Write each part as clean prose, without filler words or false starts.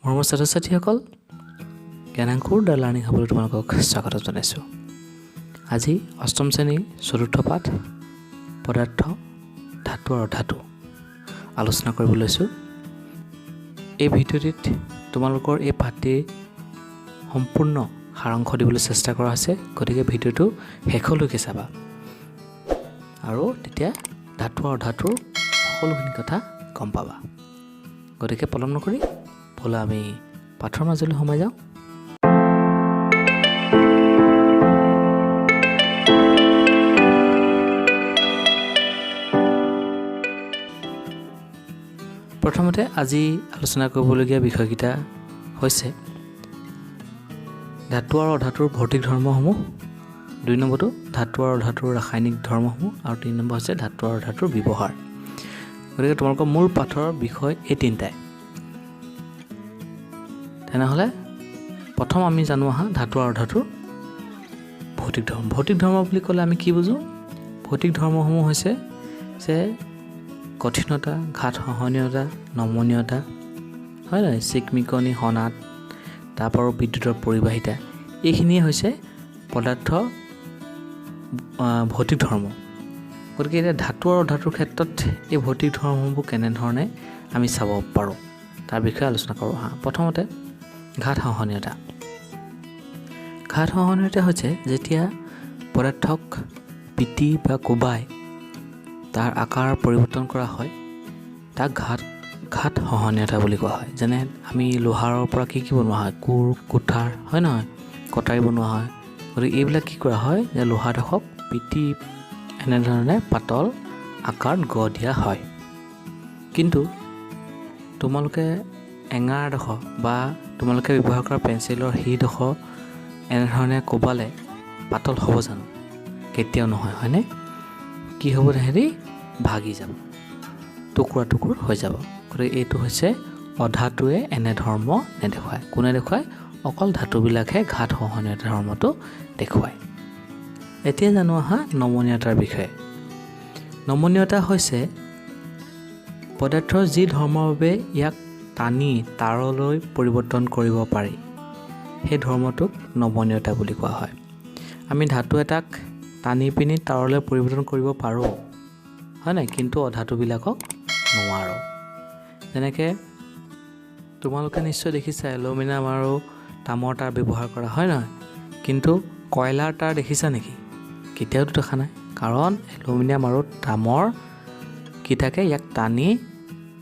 মৰমৰ ছাত্ৰ-ছাত্ৰীসকল, জ্ঞানাংকুৰ the learning হাবলৈ তোমালোকক স্বাগতম জনাইছোঁ। আজি অষ্টম শ্ৰেণীৰ চতুৰ্থ পাঠ পদাৰ্থ, ধাতু আৰু অধাতু আলোচনা কৰিবলৈ লৈছোঁ। এই ভিডিঅ'টিত তোমালোকৰ এই পাঠটিৰ সম্পূৰ্ণ সাৰাংশ দিবলৈ চেষ্টা কৰা হৈছে, গতিকে ভিডিঅ'টো শেষলৈকে চাবা আৰু তেতিয়া ধাতু আৰু অধাতুৰ সকলোখিনি কথা গম পাবা। গতিকে পলম নকৰি ব'লা আমি পাঠৰ মাজলৈ সোমাই যাওঁ। প্ৰথমতে আজি আলোচনা কৰিবলগীয়া বিষয়কেইটা হৈছে ধাতু আৰু অধাতুৰ ভৌতিক ধৰ্মসমূহ, 2 নম্বৰটো ধাতু আৰু অধাতুৰ ৰাসায়নিক ধৰ্মসমূহ আৰু 3 নম্বৰ হৈছে ধাতু আৰু অধাতুৰ ব্যৱহাৰ। গতিকে তোমালোকৰ মূল পাঠৰ বিষয় এই তিনিটাই। তেনেহ'লে প্ৰথম আমি জানো আহা ধাতু আৰু অধাতুৰ ভৌতিক ধৰ্ম। ভৌতিক ধৰ্ম বুলি ক'লে আমি কি বুজোঁ? ভৌতিক ধৰ্মসমূহ হৈছে যে কঠিনতা, ঘাত সহনীয়তা, নমনীয়তা, হয় নহয়, চিকমিকনি, সনাত, তাৰপৰা বিদ্যুতৰ পৰিবাহিতা, এইখিনিয়ে হৈছে পদাৰ্থ ভৌতিক ধৰ্ম। গতিকে এতিয়া ধাতু আৰু অধাতুৰ ক্ষেত্ৰত এই ভৌতিক ধৰ্মসমূহ কেনেধৰণে আমি চাব পাৰোঁ তাৰ বিষয়ে আলোচনা কৰোঁ আহা। প্ৰথমতে ঘাত সহনীয়তা। ঘাত সহনীয়তা হৈছে যেতিয়া পদাৰ্থক পিটি বা কোবাই তাৰ আকাৰ পৰিৱৰ্তন কৰা হয়, তাক ঘাত সহনীয়তা বুলি কোৱা হয়। যেনে আমি লোহাৰৰ পৰা কি বনোৱা হয়? কোৰ, কুঠাৰ, হয় নহয়, কটাৰী বনোৱা হয়। গতিকে এইবিলাক কি কৰা হয় যে লোহাডোখৰক পিটি এনেধৰণে পাতল আকাৰত গঢ় দিয়া হয়। কিন্তু তোমালোকে এঙাৰডোখৰ বা তোমালোকে ব্যৱহাৰ কৰা পেঞ্চিলৰ শিৰডোখৰ এনেধৰণে কোবালে পাতল হ'ব জানো? কেতিয়াও নহয়, হয়নে? কি হ'ব? হেৰি ভাগি যাব, টুকুৰা টুকুৰ হৈ যাব। গতিকে এইটো হৈছে অধাতুৱে এনে ধৰ্ম নেদেখুৱায়। কোনে দেখুৱায়? অকল ধাতুবিলাকহে ঘাত সহনীয়তা ধৰ্মটো দেখুৱায়। এতিয়া জানো আহা নমনীয়তাৰ বিষয়ে। নমনীয়তা হৈছে পদাৰ্থৰ যি ধৰ্মৰ বাবে ইয়াক টানি তাৰলৈ পৰিৱৰ্তন কৰিব পাৰি, সেই ধৰ্মটোক নমনীয়তা বুলি কোৱা হয়। আমি ধাতু এটাক টানি পিনি তাৰলৈ পৰিৱৰ্তন কৰিব পাৰোঁ, হয় নাই, কিন্তু অধাতুবিলাকক নোৱাৰোঁ। যেনেকৈ তোমালোকে নিশ্চয় দেখিছা এলুমিনিয়াম আৰু তামৰ তাঁৰ ব্যৱহাৰ কৰা, হয় নহয়, কিন্তু কয়লাৰ তাঁৰ দেখিছা নেকি? কেতিয়াওতো দেখা নাই। কাৰণ এলুমিনিয়াম আৰু তামৰ কি থাকে? ইয়াক টানি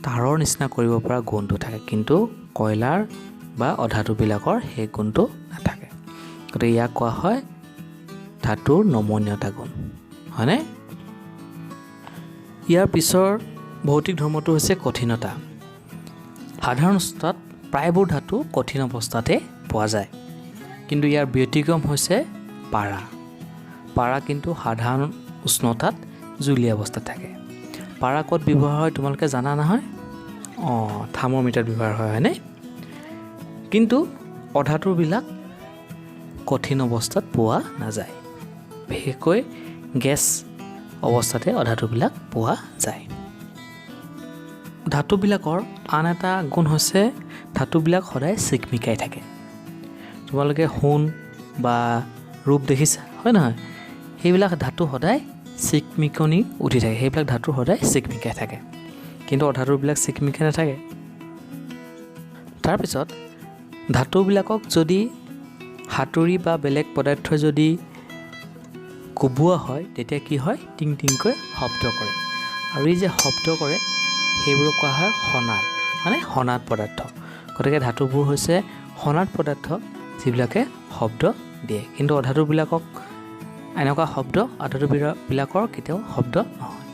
তাঁৰৰ নিচিনা কৰিব পৰা গুণটো থাকে, কিন্তু কয়লাৰ বা অধাতুবিলাকৰ সেই গুণটো নাথাকে। গতিকে ইয়াক কোৱা হয় ধাতুৰ নমনীয়তা গুণ, হয়নে? ইয়াৰ পিছৰ ভৌতিক ধৰ্মটো হৈছে কঠিনতা। সাধাৰণ অৱস্থাত প্ৰায়বোৰ ধাতু কঠিন অৱস্থাতে পোৱা যায়, কিন্তু ইয়াৰ ব্যতিক্ৰম হৈছে পাৰা। পাৰা কিন্তু সাধাৰণ উষ্ণতাত জুলীয়া অৱস্থাত থাকে। পাৰা ক'ত ব্যৱহাৰ হয় তোমালোকে জানা নহয়? থাৰ্মোমিটাৰত ব্যৱহাৰ হয়, হয়নে? কিন্তু অধাতুবিলাক কঠিন অৱস্থাত পোৱা নাযায়, বিশেষকৈ গেছ অৱস্থাতে অধাতুবিলাক পোৱা যায়। ধাতুবিলাকৰ আন এটা গুণ হৈছে ধাতুবিলাক সদায় চিকমিকাই থাকে। তোমালোকে সোণ বা ৰূপ দেখিছা, হয় নহয়? সেইবিলাক ধাতু সদায় চিকমিকনি উঠি থাকে, সেইবিলাক ধাতু সদায় চিকমিকাই থাকে, কিন্তু অধাতুবিলাক চিকমিকাই নাথাকে। তাৰপিছত ধাতুবিলাকক যদি হাতুৰি বা বেলেগ পদাৰ্থই যদি কোবোৱা হয়, তেতিয়া কি হয়? টিং টিংকৈ শব্দ কৰে, আৰু এই যে শব্দ কৰে সেইবোৰক কোৱা হয় সনাত, মানে সনাত পদাৰ্থ। গতিকে ধাতুবোৰ হৈছে সনাত পদাৰ্থ যিবিলাকে শব্দ দিয়ে, কিন্তু অধাতুবিলাকক এনেকুৱা শব্দ অধাতুবিলাকৰ কেতিয়াও শব্দ নহয়।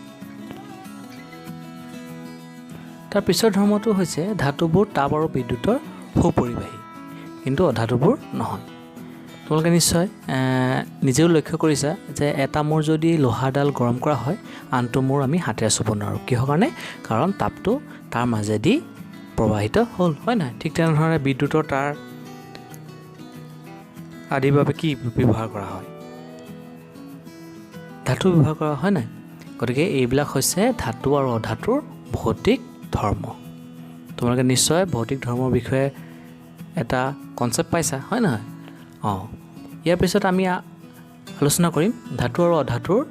তাৰ পিছৰ ধৰ্মটো হৈছে ধাতুবোৰ তাপ আৰু বিদ্যুতৰ সুপৰিবাহী, কিন্তু অধাতুবোৰ নহয়। তোমালোকে নিশ্চয় নিজেও লক্ষ্য কৰিছা যে এটা মূৰ যদি লোহাৰডাল গৰম কৰা হয়, আনটো মূৰ আমি হাতেৰে চুব নোৱাৰোঁ। কিহৰ কাৰণে? কাৰণ তাপটো তাৰ মাজেদি প্ৰবাহিত হ'ল, হয় নাই? ঠিক তেনেধৰণে বিদ্যুতৰ তাঁৰ আদিৰ বাবে কি ব্যৱহাৰ কৰা হয়? ধাতু ব্যৱহাৰ কৰা হয় নাই? গতিকে এইবিলাক হৈছে ধাতু আৰু অধাতুৰ ভৌতিক ধৰ্ম। তোমালোকে নিশ্চয় ভৌতিক ধৰ্মৰ বিষয়ে এটা কনচেপ্ট পাইছা হয় নহয় ইয়াৰ পিছত আমি আলোচনা কৰিম ধাতু আৰু অধাতুৰ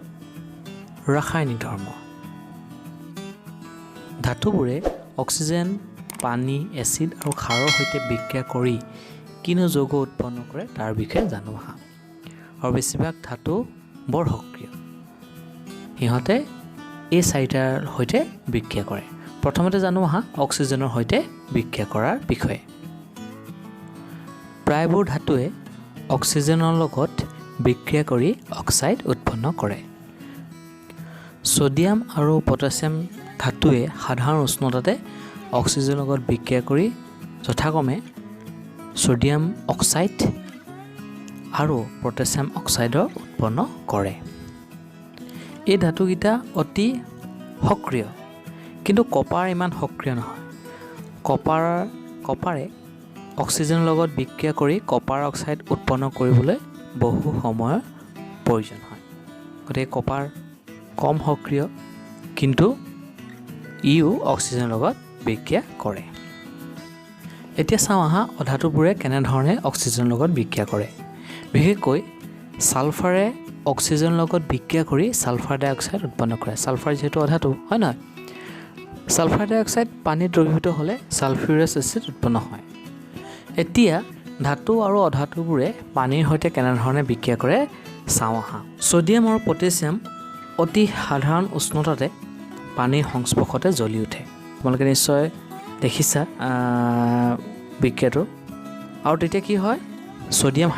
ৰাসায়নিক ধৰ্ম ধাতুবোৰে অক্সিজেন পানী এচিড আৰু ক্ষাৰৰ সৈতে বিক্ৰিয়া কৰি কিনো যৌগ উৎপন্ন কৰে তাৰ বিষয়ে জানো আহা আৰু বেছিভাগ ধাতু বৰ সক্ৰিয় সিহঁতে এই চাৰিটাৰ সৈতে বিক্ৰিয়া কৰে প্ৰথমতে জানো আহা অক্সিজেনৰ সৈতে বিক্ৰিয়া কৰাৰ বিষয়ে প্ৰায়বোৰ ধাতুৱে অক্সিজেনৰ লগত বিক্ৰিয়া কৰি অক্সাইড উৎপন্ন কৰে সোডিয়াম আৰু পটাছিয়াম ধাতুৱে সাধাৰণ উষ্ণতাতে অক্সিজেনৰ লগত বিক্ৰিয়া কৰি যথাক্ৰমে সোডিয়াম অক্সাইড আৰু পটাছিয়াম অক্সাইডৰ উৎপন্ন কৰে এই ধাতুকেইটা অতি সক্ৰিয় কিন্তু কপাৰ ইমান সক্ৰিয় নহয় কপাৰে অক্সিজেনৰ লগত বিক্ৰিয়া কৰি কপাৰ অক্সাইড উৎপন্ন কৰিবলৈ বহু সময়ৰ প্ৰয়োজন হয় গতিকে কপাৰ কম সক্ৰিয় কিন্তু ইও অক্সিজেনৰ লগত বিক্ৰিয়া কৰে এতিয়া চাওঁ আহা অধাতুবোৰে কেনেধৰণে অক্সিজেনৰ লগত বিক্ৰিয়া কৰে বিশেষকৈ ছালফাৰে অক্সিজেনৰ লগত বিক্ৰিয়া কৰি ছালফাৰ ডাই অক্সাইড উৎপন্ন কৰে ছালফাৰ যিহেতু অধাতু হয় নহয় ছালফাৰ ডাই অক্সাইড পানীত দ্ৰৱীভূত হ'লে ছালফিউৰাছ এচিড উৎপন্ন হয় এতিয়া ধাতু আৰু অধাতুবোৰে পানীৰ সৈতে কেনেধৰণে বিক্ৰিয়া কৰে চাওঁ আহা সোডিয়াম আৰু পটাছিয়াম অতি সাধাৰণ উষ্ণতাতে পানীৰ সংস্পৰ্শতে জ্বলি উঠে তোমালোকে নিশ্চয় দেখিছা বিক্ৰিয়াটো আৰু তেতিয়া কি হয় সোডিয়াম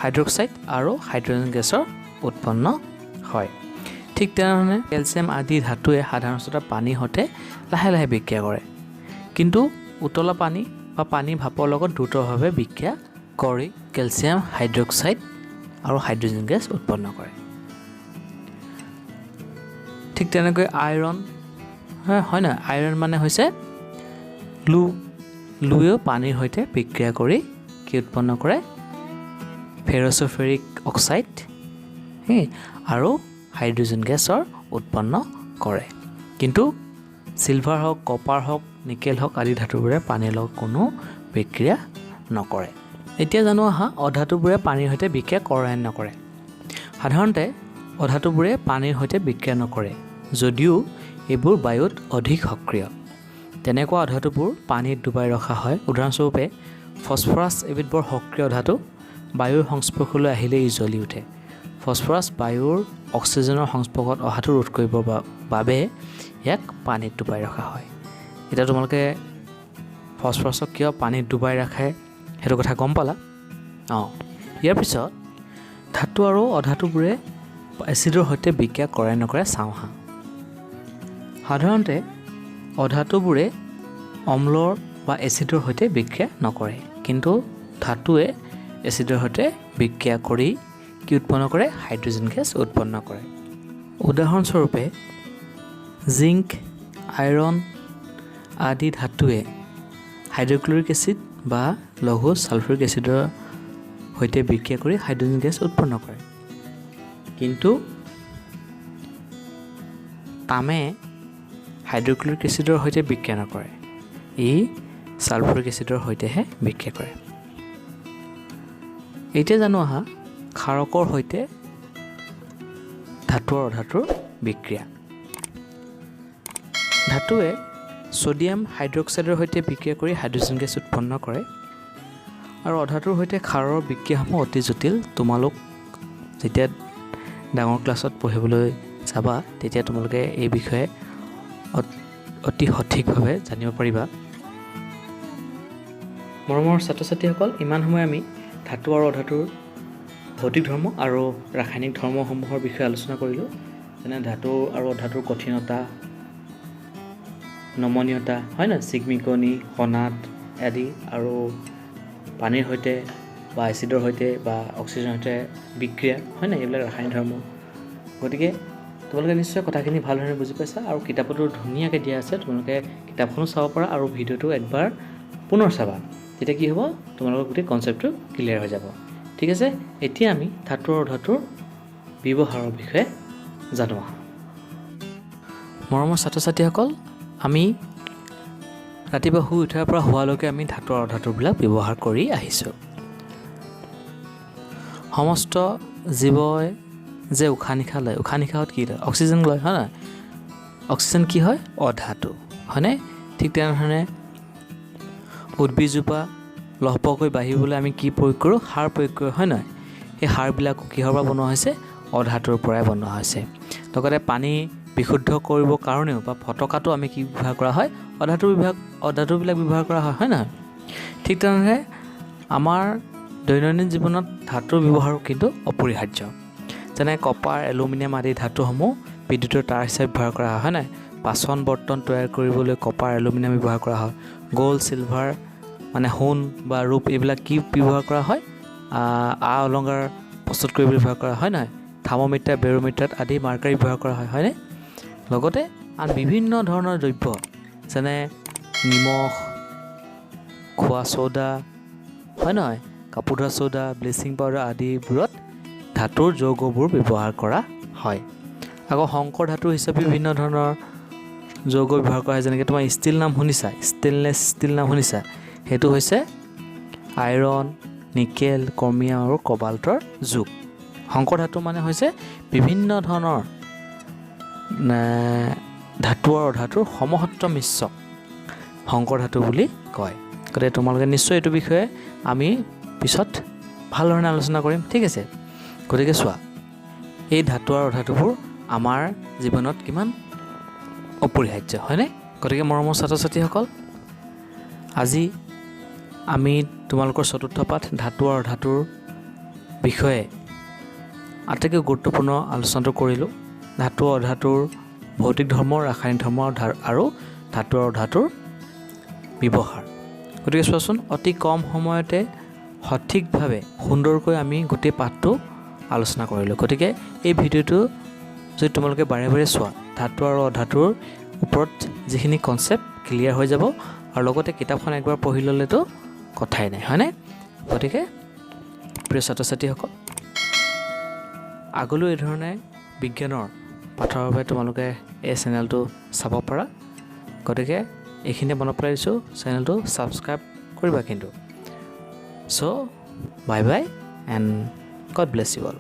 হাইড্ৰক্সাইড আৰু হাইড্ৰজেন গেছৰ উৎপন্ন হয় ঠিক তেনেধৰণে কেলছিয়াম আদি ধাতুৱে সাধাৰণ উষ্ণতাত পানীৰ সৈতে লাহে লাহে বিক্ৰিয়া কৰে কিন্তু উতলা পানী বা পানী ভাপৰ লগত দ্ৰুতভাৱে বিক্ৰিয়া কৰি কেলছিয়াম হাইড্ৰক্সাইড আৰু হাইড্ৰজেন গেছ উৎপন্ন কৰে ঠিক তেনেকৈ আইৰণ হয় নহয় আইৰণ মানে হৈছে লুৱেও পানীৰ সৈতে বিক্ৰিয়া কৰি কি উৎপন্ন কৰে ফেৰছফেৰিক অক্সাইড আৰু হাইড্ৰজেন গেছৰ উৎপন্ন কৰে কিন্তু চিলভাৰ হওক কপাৰ হওক নিকেল হওক আদি ধাতুবোৰে পানীৰ লগত কোনো বিক্ৰিয়া নকৰে এতিয়া জানো আহা অধাতুবোৰে পানীৰ সৈতে বিক্ৰিয়া কৰে নকৰে সাধাৰণতে অধাতুবোৰে পানীৰ সৈতে বিক্ৰিয়া নকৰে যদিও এইবোৰ বায়ুত অধিক সক্ৰিয় তেনেকুৱা অধাতুবোৰ পানীত ডুবাই ৰখা হয় উদাহৰণস্বৰূপে ফছফৰাছ এবিধ বৰ সক্ৰিয় ধাতু বায়ুৰ সংস্পৰ্শলৈ আহিলে ই জ্বলি উঠে ফছফৰাছ বায়ুৰ অক্সিজেনৰ সংস্পৰ্শত অহাটো ৰোধ কৰিবৰ বাবে ইয়াক পানীত ডুবাই ৰখা হয় এতিয়া তোমালোকে ফছফৰাছক কিয় পানীত ডুবাই ৰাখে সেইটো কথা গম পালা ইয়াৰ পিছত ধাতু আৰু অধাতুবোৰে এচিডৰ সৈতে বিক্ৰিয়া কৰে নকৰে চাওঁ হা সাধাৰণতে অধাতুবোৰে অম্লৰ বা এচিডৰ সৈতে বিক্ৰিয়া নকৰে কিন্তু ধাতুৱে এচিডৰ সৈতে বিক্ৰিয়া কৰি কি উৎপন্ন কৰে হাইড্ৰজেন গেছ উৎপন্ন কৰে উদাহৰণস্বৰূপে জিংক আইৰণ আদি ধাতুৱে হাইড্ৰক্লৰিক এচিড বা লঘু ছালফিউৰিক এচিডৰ সৈতে বিক্ৰিয়া কৰি হাইড্ৰজেন গেছ উৎপন্ন কৰে কিন্তু তামে হাইড্ৰক্লৰিক এচিডৰ সৈতে বিক্ৰিয়া নকৰে ই ছালফিউৰিক এচিডৰ সৈতেহে বিক্ৰিয়া কৰে এতিয়া জানো আহা ক্ষাৰকৰ সৈতে ধাতু আৰু অধাতুৰ বিক্ৰিয়া ধাতুৱে সোডিয়াম হাইড্ৰক্সাইডৰ সৈতে বিক্ৰিয়া কৰি হাইড্ৰজেন গেছ উৎপন্ন কৰে আৰু অধাতুৰ সৈতে ক্ষাৰৰ বিক্ৰিয়াসমূহ অতি জটিল তোমালোক যেতিয়া ডাঙৰ ক্লাছত পঢ়িবলৈ যাবা তেতিয়া তোমালোকে এই বিষয়ে অতি সঠিকভাৱে জানিব পাৰিবা মৰমৰ ছাত্ৰ ছাত্ৰীসকল ইমান সময় আমি ধাতু আৰু অধাতুৰ ভৌতিক ধৰ্ম আৰু ৰাসায়নিক ধৰ্মসমূহৰ বিষয়ে আলোচনা কৰিলোঁ যেনে ধাতু আৰু অধাতুৰ কঠিনতা নমনীয়তা হয় নহয় চিকমিকনি সনাত আদি আৰু পানীৰ সৈতে বা এচিডৰ সৈতে বা অক্সিজেনৰ সৈতে বিক্ৰিয়া হয় নাই এইবিলাক ৰাসায়নিক ধৰ্ম গতিকে তোমালোকে নিশ্চয় কথাখিনি ভালদৰে বুজি পাইছা আৰু কিতাপতো ধুনীয়াকৈ দিয়া আছে তোমালোকে কিতাপখনো চাব পাৰা আৰু ভিডিঅ'টো একবাৰ পুনৰ চাবা তেতিয়া কি হ'ব তোমালোকৰ গোটেই কনচেপ্টটো ক্লিয়াৰ হৈ যাব ঠিক আছে এতিয়া আমি ধাতু আৰু অধাতুৰ ব্যৱহাৰৰ বিষয়ে জানো আহা মৰমৰ ছাত্ৰ ছাত্ৰীসকল আমি ৰাতিপুৱা শুই উঠাৰ পৰা হোৱালৈকে আমি ধাতু আৰু অধাতুবিলাক ব্যৱহাৰ কৰি আহিছোঁ। সমস্ত জীৱই যে উশাহ নিশাহ লয়, উশাহ নিশাহত কি লয়? অক্সিজেন লয়, হয় নহয়? অক্সিজেন কি হয়? অধাতু, হয়নে? ঠিক তেনেধৰণে উদ্ভিদজোপা লহপহকৈ বাঢ়িবলৈ আমি কি প্ৰয়োগ কৰোঁ? সাৰ প্ৰয়োগ কৰোঁ, হয় নহয়? সেই সাৰবিলাকো কিহৰ পৰা বনোৱা হৈছে? অধাতুৰ পৰাই বনোৱা হৈছে। লগতে পানী বিশুদ্ধ কৰিবৰ কাৰণেও বা ফটকাটো আমি কি ব্যৱহাৰ কৰা হয়? অধাতুবিলাক ব্যৱহাৰ কৰা হয়, হয় নহয়? ঠিক তেনেদৰে আমাৰ দৈনন্দিন জীৱনত ধাতুৰ ব্যৱহাৰো কিন্তু অপৰিহাৰ্য। যেনে কপাৰ, এলুমিনিয়াম আদি ধাতুসমূহ বিদ্যুতৰ তাৰ হিচাপে ব্যৱহাৰ কৰা হয়, হয় নাই? বাচন বৰ্তন তৈয়াৰ কৰিবলৈ কপাৰ, এলুমিনিয়াম ব্যৱহাৰ কৰা হয়। গ'ল্ড, চিলভাৰ মানে সোণ বা ৰূপ এইবিলাক কি ব্যৱহাৰ কৰা হয়? অলংকাৰ প্ৰস্তুত কৰিবলৈ ব্যৱহাৰ কৰা হয় নহয়? থাৰ্মোমিটাৰ, বেৰোমিটাৰ আদি মাৰ্কাৰী ব্যৱহাৰ কৰা হয়, হয়নে? লগতে আন বিভিন্ন ধৰণৰ দ্ৰব্য যেনে নিমখ, খোৱা ছ'ডা, হয় নহয়? কাপোৰ ধোৱা ছ'ডা, ব্লিচিং পাউডাৰ আদিবোৰত ধাতুৰ যৌগবোৰ ব্যৱহাৰ কৰা হয়। আকৌ সংকৰ ধাতু হিচাপে বিভিন্ন ধৰণৰ যৌগ ব্যৱহাৰ কৰা হয়। যেনেকৈ তোমাৰ ষ্টীল নাম শুনিছা, ষ্টেইনলেছ ষ্টীল নাম শুনিছা, সেইটো হৈছে আইৰণ, নিকেল, ক্ৰমিয়াম আৰু কবাল্টৰ যুগ। সংকৰ ধাতু মানে হৈছে বিভিন্ন ধৰণৰ ধাতু আৰু অধাতুৰ সমসত্ব মিশ্ৰক সংকৰ ধাতু বুলি কয়। গতিকে তোমালোকে নিশ্চয় এইটো বিষয়ে আমি পিছত ভাল ধৰণে আলোচনা কৰিম, ঠিক আছে? গতিকে চোৱা, এই ধাতু আৰু অধাতুবোৰ আমাৰ জীৱনত কিমান অপৰিহাৰ্য, হয়নে? গতিকে মৰমৰ ছাত্ৰ ছাত্ৰীসকল, আজি আমি তোমালোকৰ চতুৰ্থ পাঠ ধাতু আৰু অধাতুৰ বিষয়ে আটাইতকৈ গুৰুত্বপূৰ্ণ আলোচনাটো কৰিলোঁ। ধাতু আৰু অধাতুৰ ভৌতিক ধৰ্ম, ৰাসায়নিক ধৰ্ম আৰু ধাতু আৰু অধাতুৰ ব্যৱহাৰ। গতিকে চোৱাচোন, অতি কম সময়তে সঠিকভাৱে সুন্দৰকৈ আমি গোটেই পাঠটো আলোচনা কৰিলোঁ। গতিকে এই ভিডিঅ'টো যদি তোমালোকে বাৰে বাৰে চোৱা, ধাতু আৰু অধাতুৰ ওপৰত যিখিনি কনচেপ্ট ক্লিয়াৰ হৈ যাব আৰু লগতে কিতাপখন একবাৰ পঢ়ি ল'লেতো কথাই নাই, হয়নে? গতিকে প্ৰিয় ছাত্ৰ ছাত্ৰীসকল, আগলৈ এই ধৰণে বিজ্ঞানৰ পাঠৰ বাবে তোমালোকে এই চেনেলটো চাব পাৰা। গতিকে এইখিনিয়ে মনত পেলাই দিছোঁ, চেনেলটো ছাবস্ক্ৰাইব কৰিবা কিন্তু। So' bye bye and God bless you all.